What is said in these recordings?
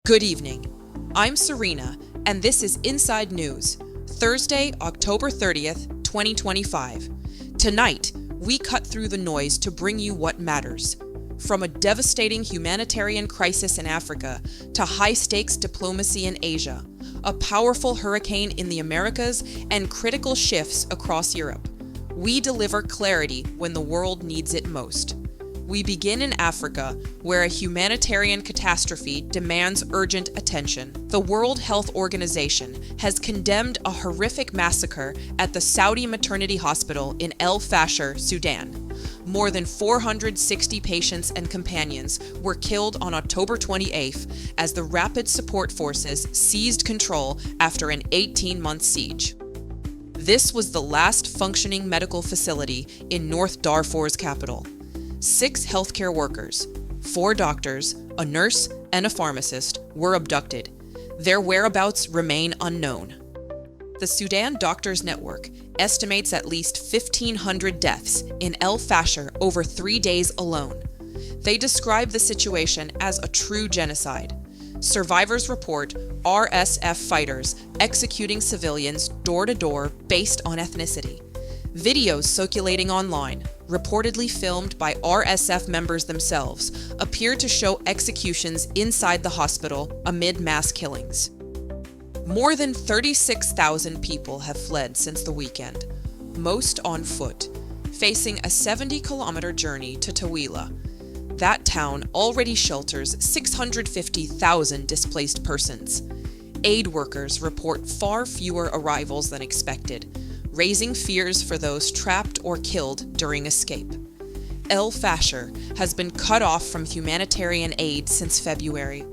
Good evening. I'm Serena, and this is Inside News, Thursday, October 30th, 2025. Tonight, we cut through the noise to bring you what matters. From a devastating humanitarian crisis in Africa to high-stakes diplomacy in Asia, a powerful hurricane in the Americas, and critical shifts across Europe, we deliver clarity when the world needs it most. We begin in Africa, where a humanitarian catastrophe demands urgent attention. The World Health Organization has condemned a horrific massacre at the Saudi maternity hospital in El-Fasher, Sudan. More than 460 patients and companions were killed on October 28th as the Rapid Support Forces seized control after an 18-month siege. This was the last functioning medical facility in North Darfur's capital. 6 healthcare workers, 4 doctors, a nurse, and a pharmacist were abducted. Their whereabouts remain unknown. The Sudan Doctors Network estimates at least 1,500 deaths in El-Fasher over 3 days alone. They describe the situation as a true genocide. Survivors report RSF fighters executing civilians door to door based on ethnicity. Videos circulating online, reportedly filmed by RSF members themselves, appear to show executions inside the hospital amid mass killings. More than 36,000 people have fled since the weekend, most on foot, facing a 70-kilometer journey to Tawila. That town already shelters 650,000 displaced persons. Aid workers report far fewer arrivals than expected, raising fears for those trapped or killed during escape. El-Fasher has been cut off from humanitarian aid since February.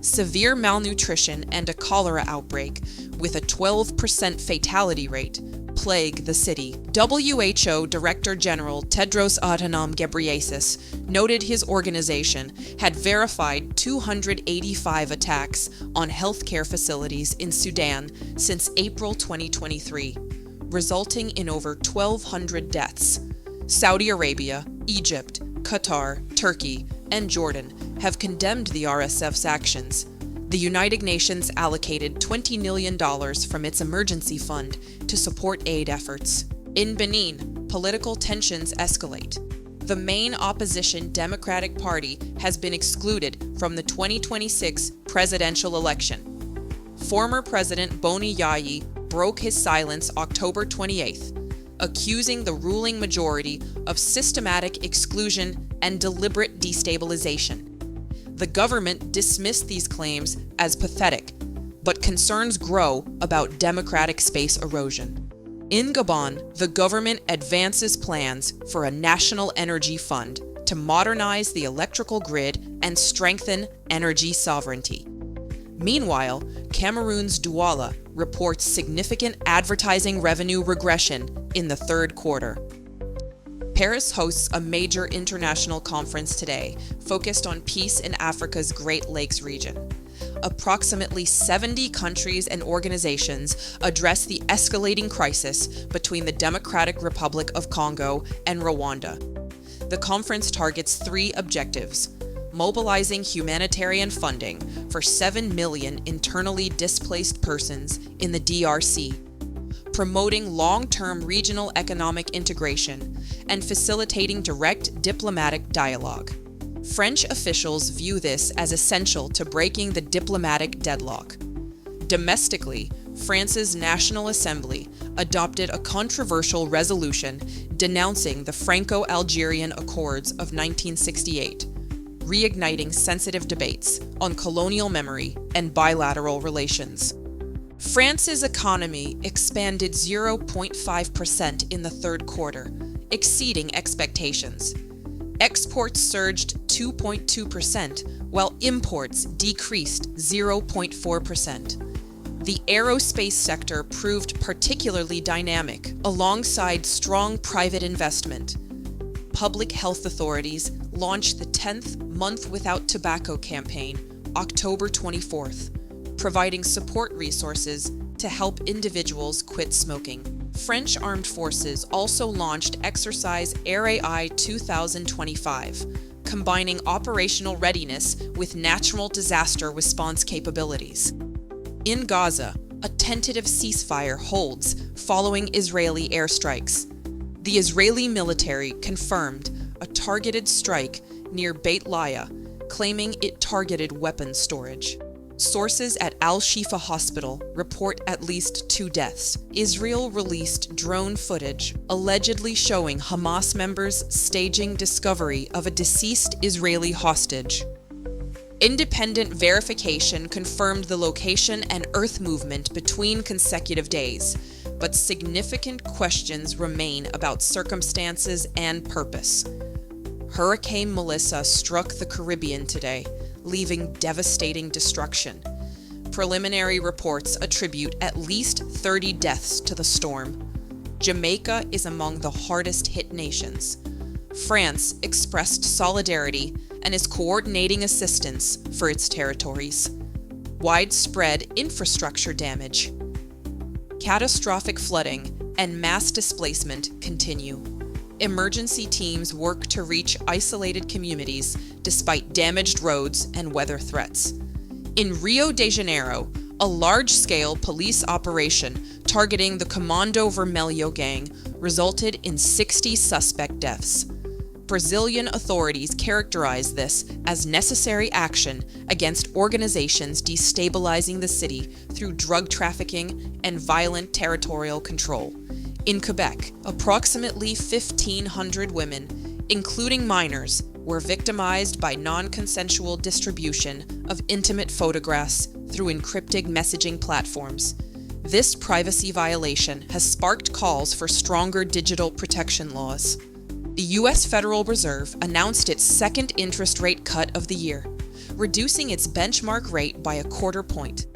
Severe malnutrition and a cholera outbreak, with a 12% fatality rate, plague the city. WHO Director General Tedros Adhanom Ghebreyesus noted his organization had verified 285 attacks on healthcare facilities in Sudan since April 2023. Resulting in over 1,200 deaths. Saudi Arabia, Egypt, Qatar, Turkey, and Jordan have condemned the RSF's actions. The United Nations allocated $20 million from its emergency fund to support aid efforts. In Benin, political tensions escalate. The main opposition Democratic Party has been excluded from the 2026 presidential election. Former President Boni Yayi broke his silence October 28th, accusing the ruling majority of systematic exclusion and deliberate destabilization. The government dismissed these claims as pathetic, but concerns grow about democratic space erosion. In Gabon, the government advances plans for a national energy fund to modernize the electrical grid and strengthen energy sovereignty. Meanwhile, Cameroon's Douala reports significant advertising revenue regression in the third quarter. Paris hosts a major international conference today focused on peace in Africa's Great Lakes region. Approximately 70 countries and organizations address the escalating crisis between the Democratic Republic of Congo and Rwanda. The conference targets 3 objectives: mobilizing humanitarian funding for 7 million internally displaced persons in the DRC, promoting long-term regional economic integration, and facilitating direct diplomatic dialogue. French officials view this as essential to breaking the diplomatic deadlock. Domestically, France's National Assembly adopted a controversial resolution denouncing the Franco-Algerian Accords of 1968, reigniting sensitive debates on colonial memory and bilateral relations. France's economy expanded 0.5% in the third quarter, exceeding expectations. Exports surged 2.2%, while imports decreased 0.4%. The aerospace sector proved particularly dynamic, alongside strong private investment. Public health authorities launched the 10th Month Without Tobacco campaign, October 24th, providing support resources to help individuals quit smoking. French armed forces also launched Exercise RAI 2025, combining operational readiness with natural disaster response capabilities. In Gaza, a tentative ceasefire holds following Israeli airstrikes. The Israeli military confirmed a targeted strike near Beit Lahiya, claiming it targeted weapons storage. Sources at Al-Shifa Hospital report at least 2 deaths. Israel released drone footage allegedly showing Hamas members staging discovery of a deceased Israeli hostage. Independent verification confirmed the location and earth movement between consecutive days, but significant questions remain about circumstances and purpose. Hurricane Melissa struck the Caribbean today, leaving devastating destruction. Preliminary reports attribute at least 30 deaths to the storm. Jamaica is among the hardest hit nations. France expressed solidarity and is coordinating assistance for its territories. Widespread infrastructure damage. Catastrophic flooding and mass displacement continue. Emergency teams work to reach isolated communities despite damaged roads and weather threats. In Rio de Janeiro, a large-scale police operation targeting the Comando Vermelho gang resulted in 60 suspect deaths. Brazilian authorities characterize this as necessary action against organizations destabilizing the city through drug trafficking and violent territorial control. In Quebec, approximately 1,500 women, including minors, were victimized by non-consensual distribution of intimate photographs through encrypted messaging platforms. This privacy violation has sparked calls for stronger digital protection laws. The U.S. Federal Reserve announced its second interest rate cut of the year, reducing its benchmark rate by a quarter point.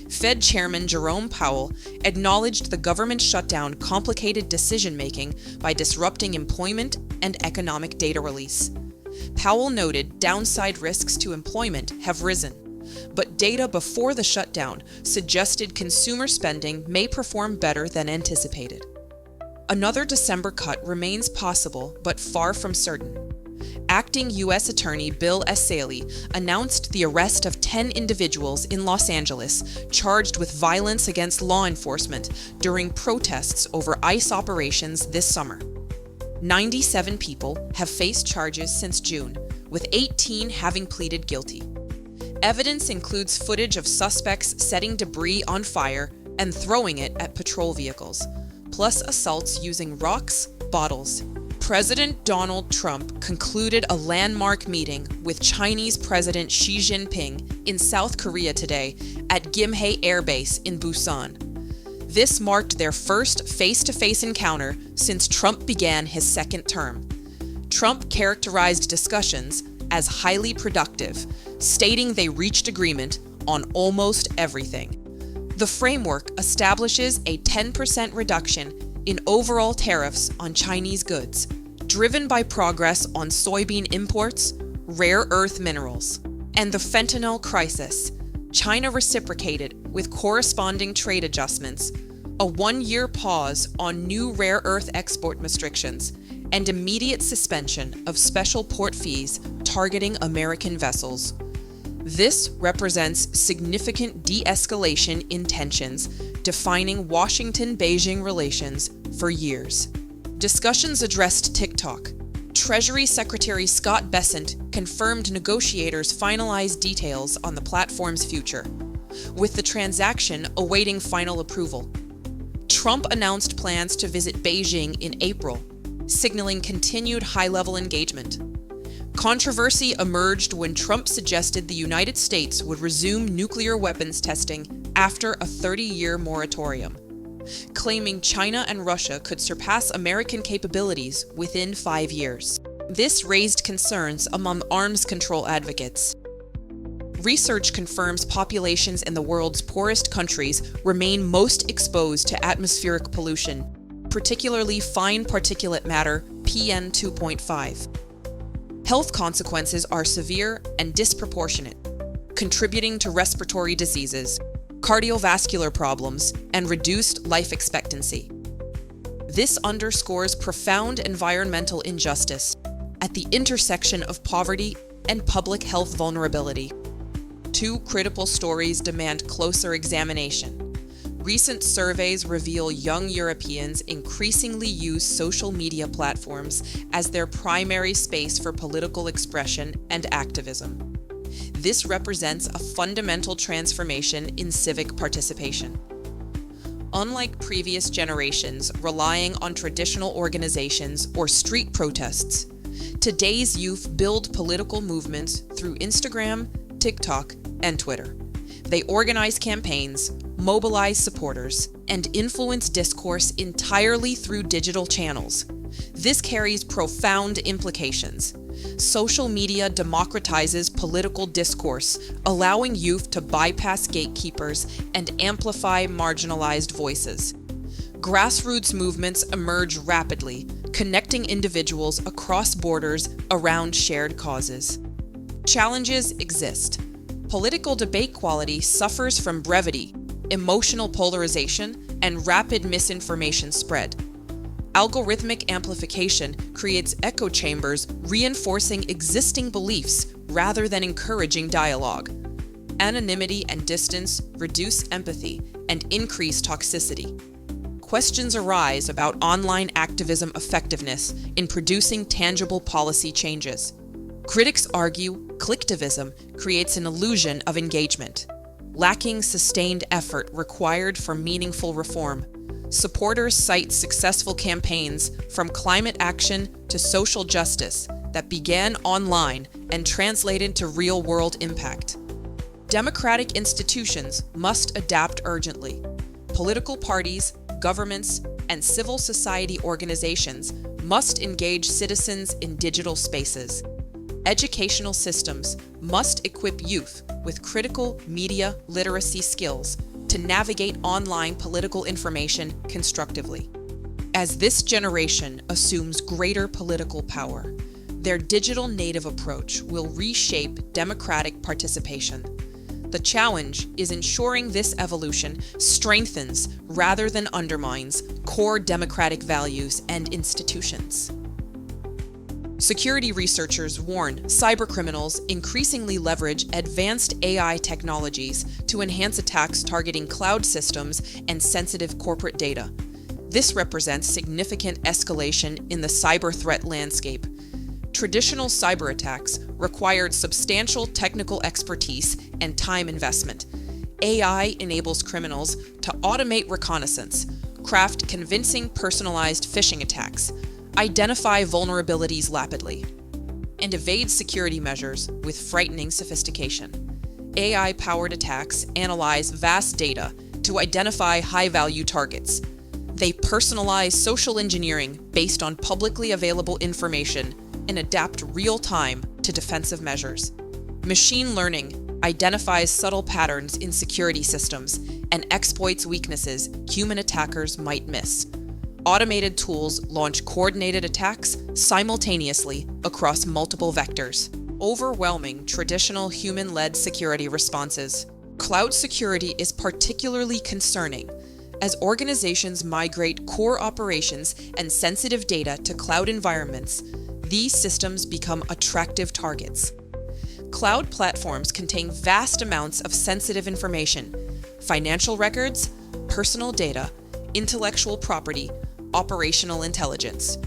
Fed Chairman Jerome Powell acknowledged the government shutdown complicated decision-making by disrupting employment and economic data release. Powell noted downside risks to employment have risen, but data before the shutdown suggested consumer spending may perform better than anticipated. Another December cut remains possible, but far from certain. Acting U.S. Attorney Bill Esseli announced the arrest of 10 individuals in Los Angeles charged with violence against law enforcement during protests over ICE operations this summer. 97 people have faced charges since June, with 18 having pleaded guilty. Evidence includes footage of suspects setting debris on fire and throwing it at patrol vehicles, plus assaults using rocks, bottles. President Donald Trump concluded a landmark meeting with Chinese President Xi Jinping in South Korea today at Gimhae Air Base in Busan. This marked their first face-to-face encounter since Trump began his second term. Trump characterized discussions as highly productive, stating they reached agreement on almost everything. The framework establishes a 10% reduction in overall tariffs on Chinese goods, driven by progress on soybean imports, rare earth minerals, and the fentanyl crisis. China reciprocated with corresponding trade adjustments, a 1-year pause on new rare earth export restrictions, and immediate suspension of special port fees targeting American vessels. This represents significant de-escalation in tensions defining Washington-Beijing relations for years. Discussions addressed TikTok. Treasury Secretary Scott Bessent confirmed negotiators finalized details on the platform's future, with the transaction awaiting final approval. Trump announced plans to visit Beijing in April, signaling continued high-level engagement. Controversy emerged when Trump suggested the United States would resume nuclear weapons testing after a 30-year moratorium, claiming China and Russia could surpass American capabilities within 5 years. This raised concerns among arms control advocates. Research confirms populations in the world's poorest countries remain most exposed to atmospheric pollution, particularly fine particulate matter PM 2.5. Health consequences are severe and disproportionate, contributing to respiratory diseases, cardiovascular problems, and reduced life expectancy. This underscores profound environmental injustice. At the intersection of poverty and public health vulnerability. Two critical stories demand closer examination. Recent surveys reveal young Europeans increasingly use social media platforms as their primary space for political expression and activism. This represents a fundamental transformation in civic participation. Unlike previous generations relying on traditional organizations or street protests, today's youth build political movements through Instagram, TikTok, and Twitter. They organize campaigns, mobilize supporters, and influence discourse entirely through digital channels. This carries profound implications. Social media democratizes political discourse, allowing youth to bypass gatekeepers and amplify marginalized voices. Grassroots movements emerge rapidly, connecting individuals across borders around shared causes. Challenges exist. Political debate quality suffers from brevity, emotional polarization, and rapid misinformation spread. Algorithmic amplification creates echo chambers reinforcing existing beliefs rather than encouraging dialogue. Anonymity and distance reduce empathy and increase toxicity. Questions arise about online activism effectiveness in producing tangible policy changes. Critics argue clicktivism creates an illusion of engagement, lacking sustained effort required for meaningful reform. Supporters cite successful campaigns from climate action to social justice that began online and translated to real-world impact. Democratic institutions must adapt urgently. Political parties, governments, and civil society organizations must engage citizens in digital spaces. Educational systems must equip youth with critical media literacy skills to navigate online political information constructively. As this generation assumes greater political power, their digital native approach will reshape democratic participation. The challenge is ensuring this evolution strengthens rather than undermines core democratic values and institutions. Security researchers warn cybercriminals increasingly leverage advanced AI technologies to enhance attacks targeting cloud systems and sensitive corporate data. This represents significant escalation in the cyber threat landscape. Traditional cyber attacks required substantial technical expertise and time investment. AI enables criminals to automate reconnaissance, craft convincing personalized phishing attacks, identify vulnerabilities rapidly, and evade security measures with frightening sophistication. AI-powered attacks analyze vast data to identify high-value targets. They personalize social engineering based on publicly available information and adapt real-time to defensive measures. Machine learning identifies subtle patterns in security systems and exploits weaknesses human attackers might miss. Automated tools launch coordinated attacks simultaneously across multiple vectors, overwhelming traditional human-led security responses. Cloud security is particularly concerning as organizations migrate core operations and sensitive data to cloud environments. These systems become attractive targets. Cloud platforms contain vast amounts of sensitive information, financial records, personal data, intellectual property, operational intelligence.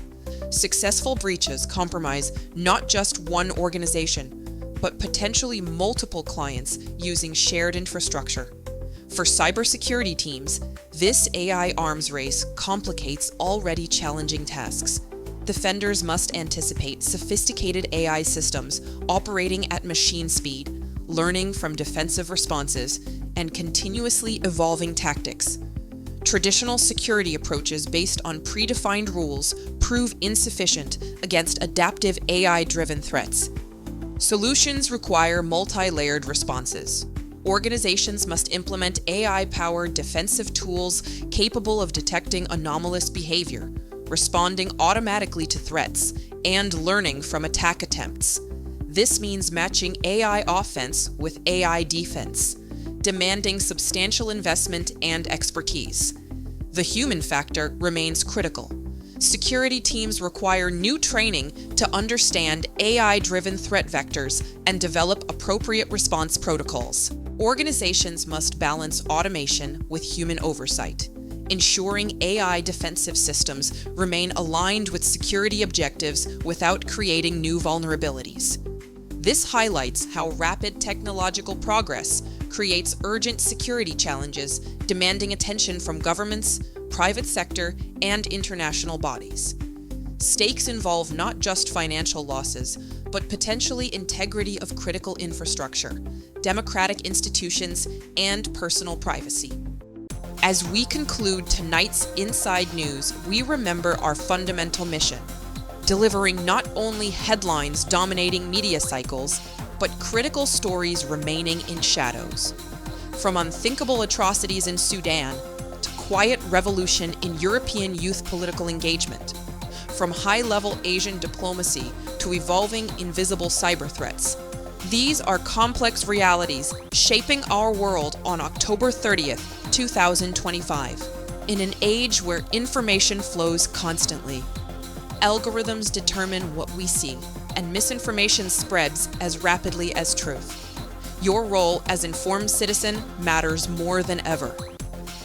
Successful breaches compromise not just one organization, but potentially multiple clients using shared infrastructure. For cybersecurity teams, this AI arms race complicates already challenging tasks. Defenders must anticipate sophisticated AI systems operating at machine speed, learning from defensive responses, and continuously evolving tactics. Traditional security approaches based on predefined rules prove insufficient against adaptive AI-driven threats. Solutions require multi-layered responses. Organizations must implement AI-powered defensive tools capable of detecting anomalous behavior, responding automatically to threats, and learning from attack attempts. This means matching AI offense with AI defense, demanding substantial investment and expertise. The human factor remains critical. Security teams require new training to understand AI-driven threat vectors and develop appropriate response protocols. Organizations must balance automation with human oversight, ensuring AI defensive systems remain aligned with security objectives without creating new vulnerabilities. This highlights how rapid technological progress creates urgent security challenges demanding attention from governments, private sector, and international bodies. Stakes involve not just financial losses, but potentially integrity of critical infrastructure, democratic institutions, and personal privacy. As we conclude tonight's Inside News, we remember our fundamental mission: delivering not only headlines dominating media cycles, but critical stories remaining in shadows. From unthinkable atrocities in Sudan to quiet revolution in European youth political engagement, from high-level Asian diplomacy to evolving invisible cyber threats. These are complex realities shaping our world on October 30th, 2025. In an age where information flows constantly, algorithms determine what we see, and misinformation spreads as rapidly as truth. Your role as informed citizen matters more than ever.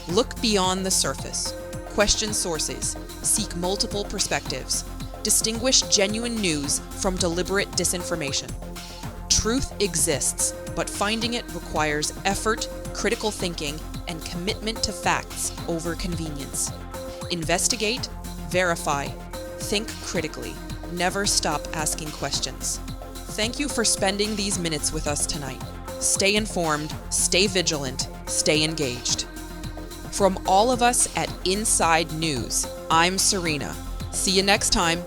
Look beyond the surface, question sources, seek multiple perspectives, distinguish genuine news from deliberate disinformation. Truth exists, but finding it requires effort, critical thinking, and commitment to facts over convenience. Investigate, verify, think critically. Never stop asking questions. Thank you for spending these minutes with us tonight. Stay informed, stay vigilant, stay engaged. From all of us at Inside News, I'm Serena. See you next time.